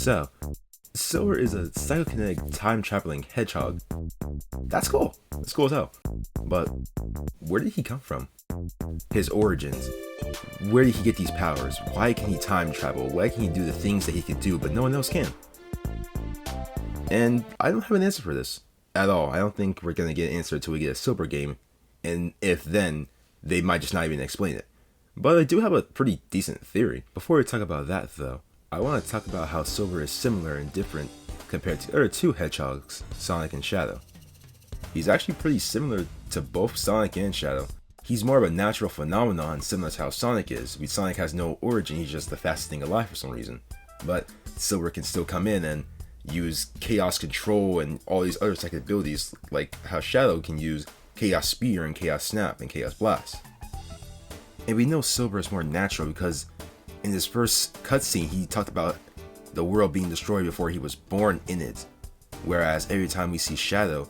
So, Silver is a psychokinetic time-traveling hedgehog. That's cool. That's cool as hell. But where did he come from? His origins. Where did he get these powers? Why can he time travel? Why can he do the things that he can do but no one else can? And I don't have an answer for this at all. I don't think we're going to get an answer until we get a Silver game. And if then, they might just not even explain it. But I do have a pretty decent theory. Before we talk about that though, I want to talk about how Silver is similar and different compared to the other two hedgehogs, Sonic and Shadow. He's actually pretty similar to both Sonic and Shadow. He's more of a natural phenomenon similar to how Sonic is. Sonic has no origin, he's just the fastest thing alive for some reason. But Silver can still come in and use Chaos Control and all these other psychic abilities, like how Shadow can use Chaos Spear and Chaos Snap and Chaos Blast. And we know Silver is more natural because in his first cutscene, he talked about the world being destroyed before he was born in it. Whereas every time we see Shadow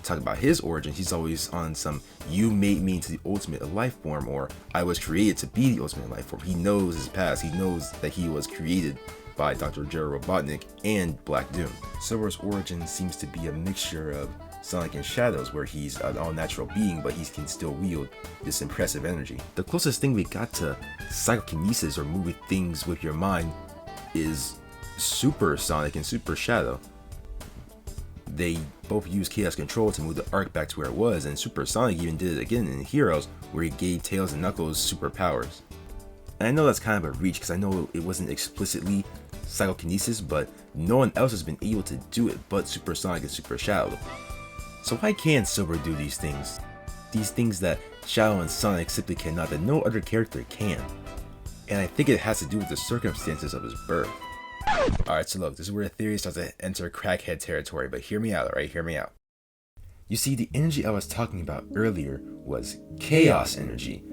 talk about his origin, he's always on some "you made me into the ultimate life form" or "I was created to be the ultimate life form." He knows his past. He knows that he was created by Dr. Gerald Robotnik and Black Doom. Silver's origin seems to be a mixture of Sonic and Shadow's, where he's an all-natural being, but he can still wield this impressive energy. The closest thing we got to psychokinesis or moving things with your mind is Super Sonic and Super Shadow. They both use Chaos Control to move the arc back to where it was, and Super Sonic even did it again in Heroes, where he gave Tails and Knuckles superpowers. And I know that's kind of a reach, because I know it wasn't explicitly psychokinesis, but no one else has been able to do it but Super Sonic and Super Shadow. So why can Silver do these things? These things that Shadow and Sonic simply cannot, that no other character can. And I think it has to do with the circumstances of his birth. Alright, so look, this is where the theory starts to enter crackhead territory, but hear me out, alright? Hear me out. You see, the energy I was talking about earlier was Chaos energy.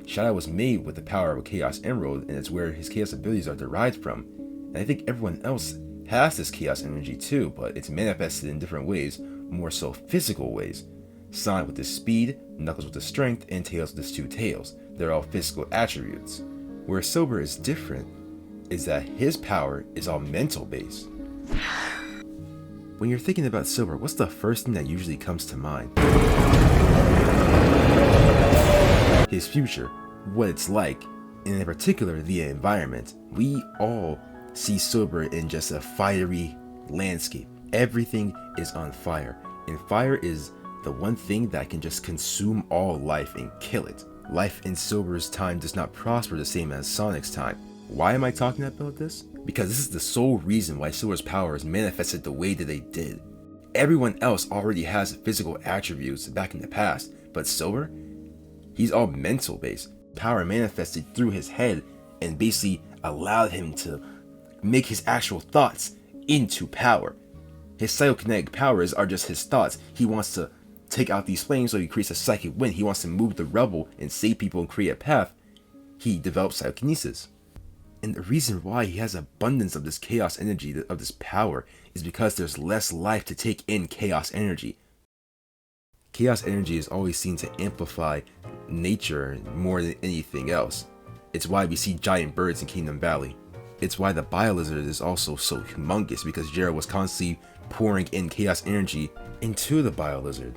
Shadow was made with the power of a Chaos Emerald, and it's where his Chaos abilities are derived from. And I think everyone else has this Chaos energy too, but it's manifested in different ways, more so physical ways. Sonic with his speed, Knuckles with his strength, and Tails with his two tails. They're all physical attributes. Where Silver is different is that his power is all mental based. When you're thinking about Silver, what's the first thing that usually comes to mind? His future, what it's like, and in particular the environment. We all see Silver in just a fiery landscape. Everything is on fire, and fire is the one thing that can just consume all life and kill it. Life in Silver's time does not prosper the same as Sonic's time. Why am I talking about this? Because this is the sole reason why Silver's powers manifested the way that they did. Everyone else already has physical attributes back in the past, but Silver, he's all mental based. Power manifested through his head and basically allowed him to make his actual thoughts into power. His psychokinetic powers are just his thoughts. He wants to take out these flames, so he creates a psychic wind. He wants to move the rubble and save people and create a path. He develops psychokinesis. And the reason why he has abundance of this chaos energy, of this power, is because there's less life to take in chaos energy. Chaos energy is always seen to amplify nature more than anything else. It's why we see giant birds in Kingdom Valley. It's why the Biolizard is also so humongous, because Gerald was constantly pouring in chaos energy into the Biolizard.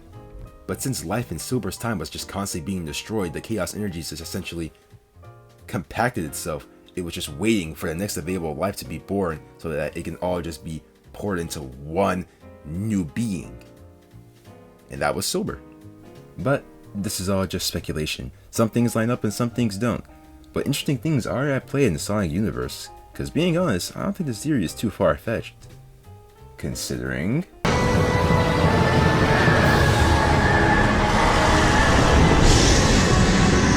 But since life in Silver's time was just constantly being destroyed, the chaos energy just essentially compacted itself. It was just waiting for the next available life to be born so that it can all just be poured into one new being. And that was Silver. But this is all just speculation. Some things line up and some things don't. But interesting things are at play in the Sonic universe. Because being honest, I don't think this theory is too far-fetched. Considering